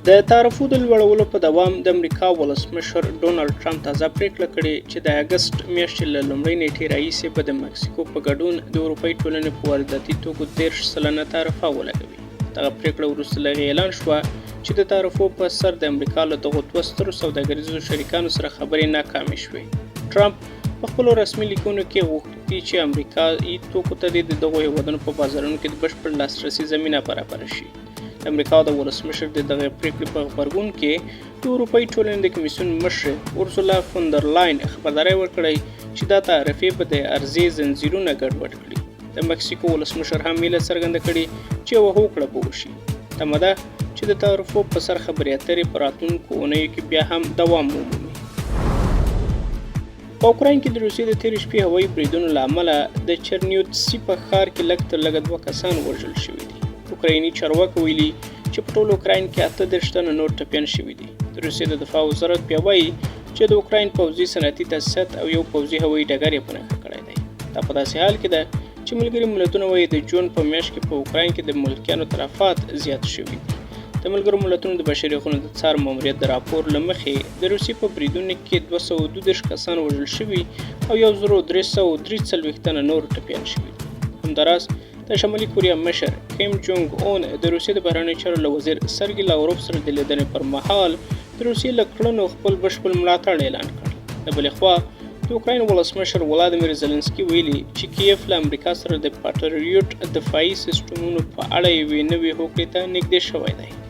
د تعرفو د لوړولو په دوام د امریکا ولسمشر ډونالډ ټرامپ تازه پرېکړه کړې چې د اګسټ میاشتې له لومړۍ نیټې راهیسې به د مکسیکو په ګډون د اروپایي ټولنې په وارداتي توکو 13 سلنه تعرفه ولګوي. دغه پرېکړه وروسته له هغې اعلان شوه چې د تعرفو په سر د امریکا له دغو دوه سترو سوداګریزو شریکانو سره خبرې ناکامې شوې. ټرامپ په خپلو رسمي لیکونو کې غوښتي چې امریکایي توکو ته د دغو هېوادونو په بازارونو کې د بشپړ لاسرسي زمینه برابره شي. د امریکا د ولسمشر د دغه پرېکړې په غبرګون کې د اروپایي ټولنې د کمیسیون مشر ورسولا فوندر لاین خبرداری ورکړی چې دا تعرفې به د عرضې زنځیرونه ګډوډ کړي. د مکسیکو ولسمشر هم هیله څرګنده کړې چې یوه هوکړه به وشي. تمه ده چې د تعرفو په سر خبرې اترې په راتلونکو اونیو کې بیا هم دوام ومومي. په اوکراین کې د روسیې د تېرې شپې هوایي بریدونو له امله د چرنیوتسي په ښار کې لږ تر لږه 2 کسان وژل شوي دي. اوکرایني چارواکو ویلي چې په ټول اوکراین کې 38 تنه نور ټپیان شوي دي. د روسیې د دفاع وزارت بیا وایي چې د اوکراین پوځي صنعتي تاسیسات او یو پوځي هوایي ډګر یې په نښه کړی دی. دا په داسې حال کې ده چې ملګري ملتونه وایي د جون په میاشت کې په اوکراین کې د ملکیانو تلفات زیات شوي دي. د ملګرو ملتونو د بشري حقوقو د څار ماموریت د راپور له مخې د روسیې په بریدونو کې 232 کسان وژل شوي او 1343 تنه نور ټپیان شوي دي. همداراز د شمالي کوریا مشر کیم جونګ اون د روسیې د بهرنیو چارو له وزیر سرګي لاوروف سره د لیدنې پر مهال د روسیې له کړنو خپل بشپړ ملاتړ اعلان کړ. د بلې خوا د اوکراین ولسمشر ولادیمیر زلنسکي ویلي چې کیف له امریکا سره د پاټریوټ دفاعي سیسټمونو په اړه یوې نوې هوکړې ته نږدې شوی دی.